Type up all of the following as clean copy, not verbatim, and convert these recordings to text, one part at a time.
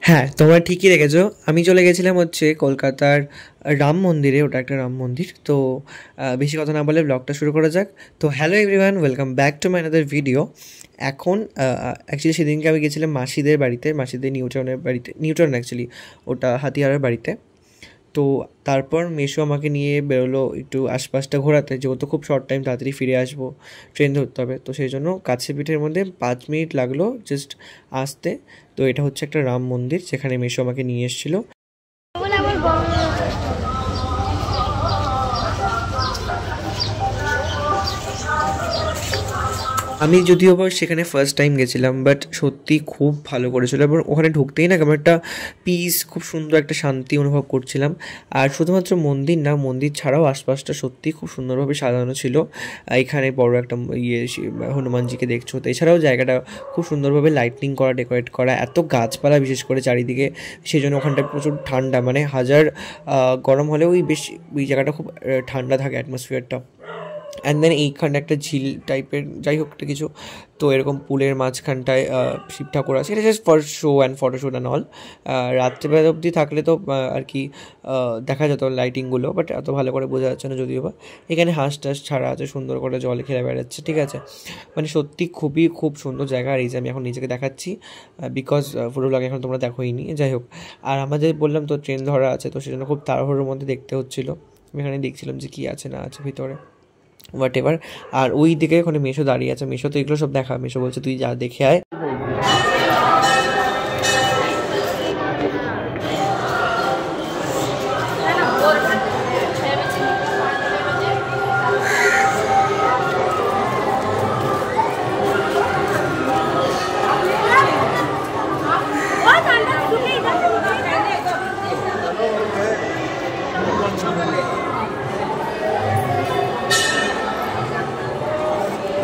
হ্যাঁ, তোমরা ঠিকই দেখেছো। আমি চলে গেছিলাম হচ্ছে কলকাতার রাম মন্দিরে। ওটা একটা রাম মন্দির। তো বেশি কথা না বলে ব্লগটা শুরু করা যাক। তো hello everyone, welcome back to my another video. এখন অ্যাকচুয়ালি সেদিনকে আমি গেছিলাম মাসিদের বাড়িতে, মাসিদের নিউটাউনের বাড়িতে, নিউটাউন অ্যাকচুয়ালি ওটা হাতিয়ারের বাড়িতে। তো তারপর মেসো আমাকে নিয়ে বেরোলো একটু আশপাশটা ঘোরাতে, যেহেতু খুব শর্ট টাইম, তাড়াতাড়ি ফিরে আসবো, ট্রেন ধরতে হবে। তো সেই জন্য কাছে পিঠের মধ্যে 5 মিনিট লাগলো জাস্ট আসতে। তো এটা হচ্ছে একটা রাম মন্দির, যেখানে মেসো আমাকে নিয়ে এসেছিলো। আমি যদিও বা সেখানে ফার্স্ট টাইম গেছিলাম, বাট সত্যি খুব ভালো করেছিল। এবং ওখানে ঢুকতেই না কেমন একটা পিস, খুব সুন্দর একটা শান্তি অনুভব করছিলাম। আর শুধুমাত্র মন্দির না, মন্দির ছাড়াও আশপাশটা সত্যি খুব সুন্দরভাবে সাজানো ছিল। এখানে বড় একটা হনুমানজিকে দেখছো। তো এছাড়াও জায়গাটা খুব সুন্দরভাবে লাইটনিং করা, ডেকোরেট করা, এত গাছপালা বিশেষ করে চারিদিকে। সেই জন্য ওখানটায় প্রচুর ঠান্ডা, মানে হাজার গরম হলেও ওই জায়গাটা খুব ঠান্ডা থাকে অ্যাটমসফিয়ারটা। অ্যান্ড দেন এইখানটা একটা ঝিল টাইপের, যাই হোক একটা কিছু। তো এরকম পুলের মাঝখানটায় শিব ঠাকুর আছে। এটা just for show and photoshoot and all. রাত্রেবেলা অবধি থাকলে তো আর কি দেখা যেত লাইটিংগুলো, বাট এত ভালো করে বোঝা যাচ্ছে না যদিও বা। এখানে হাঁস টাস ছাড়া আছে, সুন্দর করে জলে খেলে বেড়াচ্ছে, ঠিক আছে। মানে সত্যি খুব সুন্দর জায়গা। আর এই যে আমি এখন নিজেকে দেখাচ্ছি, বিকজ পুরো ব্লগে এখন তোমরা দেখোইনি, যাই হোক। আর আমাদের বললাম তো ট্রেন ধরা আছে, তো সেজন্য খুব তাড়াহুড়োর মধ্যে দেখতে হচ্ছিলো। আমি এখানে দেখছিলাম যে কী আছে না আছে ভিতরে, হোয়াট এভার। আর ওই দিকে ওখানে মেশো দাঁড়িয়ে আছে। মেশো তো এগুলো সব দেখা, মেশো বলছে তুই যা দেখে আয়।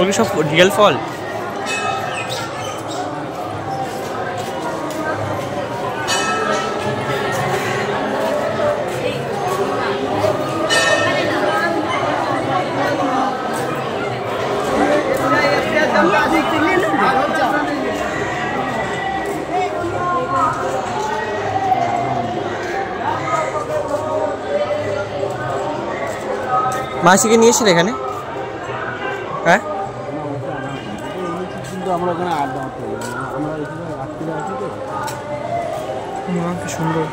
ওগুলো সব রিয়েল ফল। মাসিকে নিয়ে এসেছিল এখানে, হ্যাঁ। আমরা ওখানে আড্ডা মারতে পারি, আমরা এখানে রাত্রিরে আছি তো। কি সুন্দর।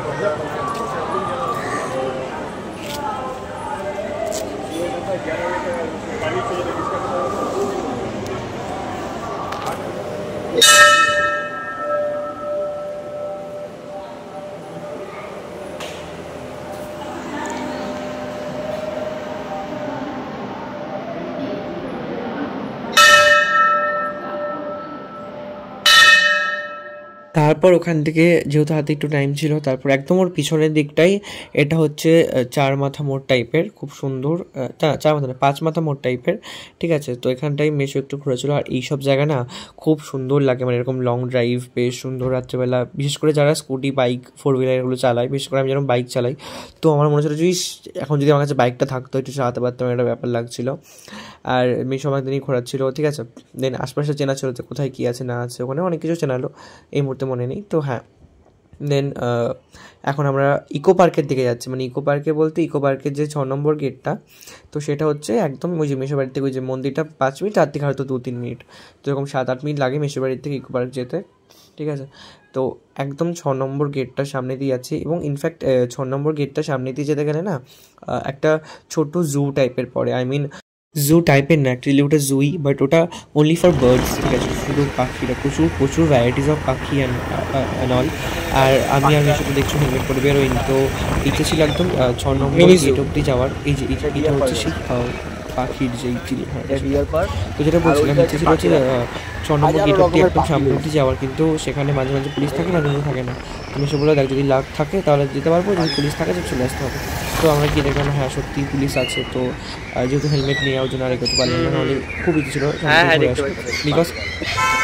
তারপর ওখান থেকে যেহেতু হাতে একটু টাইম ছিল, তারপর একদম ওর পিছনের দিকটাই এটা হচ্ছে চার মাথা মোড় টাইপের, খুব সুন্দর। চার মাথা না, 5 মাথা মোড় টাইপের, ঠিক আছে। তো এখানটাই মেশো একটু ঘুরেছিল। আর এইসব জায়গা না খুব সুন্দর লাগে, মানে এরকম লং ড্রাইভ বেশ সুন্দর রাত্রেবেলা, বিশেষ করে যারা স্কুটি বাইক ফোর হুইলার এগুলো চালায়। বিশেষ করে আমি যেরকম বাইক চালাই, তো আমার মনে হচ্ছিল যদি এখন যদি আমার কাছে বাইকটা থাকতো, একটু চালাতে পারতাম, একটা ব্যাপার লাগছিল। আর মেশো আমাকে নিয়ে ঘোরাচ্ছিল, ঠিক আছে। দেন আশপাশে চেনা ছিল যে কোথায় কী আছে না আছে, ওখানে অনেক কিছু চেনালো, এই মুহূর্তে মনে নেই। তো হ্যাঁ, দেন এখন আমরা ইকো পার্কের দিকে যাচ্ছি। মানে ইকো পার্কে বলতে ইকো পার্কের যে 6 নম্বর গেটটা, তো সেটা হচ্ছে একদম ওই যে মেশো বাড়ির থেকে ওই যে মন্দিরটা 5 মিনিট, তার থেকে হয়তো 2-3 মিনিট, তো এরকম 7-8 মিনিট লাগে মেশো বাড়ির থেকে ইকো পার্ক যেতে, ঠিক আছে। তো একদম 6 নম্বর গেটটার সামনে দিয়ে যাচ্ছি। এবং ইনফ্যাক্ট 6 নম্বর গেটটার সামনে দিয়ে যেতে গেলে না একটা ছোট জু টাইপের পড়ে, আই মিন জু টাইপের না, অ্যাকচুয়ালি ওটা জুই, বাট ওটা অনলি ফর বার্ডস, ঠিক আছে। শুধু পাখিরা, প্রচুর ভ্যারাইটিস অফ পাখি অ্যান্ড অল। আর আমি সাথে দেখছো হেলমেট পরে বেরোইনি। তো ইচ্ছে ছিল একদম 6 নম্বর গেট অব্দি যাওয়ার। এই যে এটা হচ্ছে সেই পাখির যে তো যেটা বলছিলাম, ইচ্ছে ছিল হচ্ছে 6 নম্বর গেট অব্দি একদম সামনে অব্দি যাওয়ার, কিন্তু সেখানে মাঝে মাঝে পুলিশ থাকে, মাঝে মাঝে থাকে না। তুমি সে বলে দেখ, যদি লাখ থাকে তাহলে যেতে পারবো, যদি পুলিশ থাকে তো চলে আসতে হবে। তো আমরা গিয়ে দেখলাম হ্যাঁ সত্যি পুলিশ আছে। তো যেহেতু হেলমেট নিয়ে ওর জন্য আর এগোতে পারলাম না, নাহলে খুব ইচ্ছে ছিল বিকজ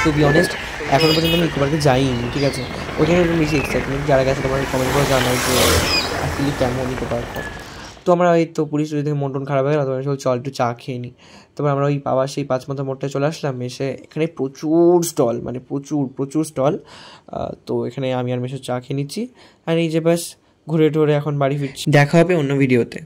টু বি অনেস্ট এখনো পর্যন্ত আমি ইকো পার্কে যাইনি, ঠিক আছে। ওইখানে একটু বেশি এক্সাইটমেন্ট। যারা গেছে তোমার কমেন্ট করে জানাই যে অ্যাকচুয়ালি কেমন ইকো পার্কটা। তো আমরা ওই তো পুলিশ থেকে মন টন খারাপ হয়ে গেল, তো চল একটু চা খেয়ে নিই। তারপর আমরা ওই আবার সেই 5 মাথা মোড়টায় চলে আসলাম। এসে এখানে প্রচুর স্টল, মানে প্রচুর স্টল। তো এখানে আমি আর মেশো চা খেয়ে নিচ্ছি। আর এই যে ব্যাস ঘুরে টুরে এখন বাড়ি ফিরছি। দেখা হবে অন্য ভিডিওতে।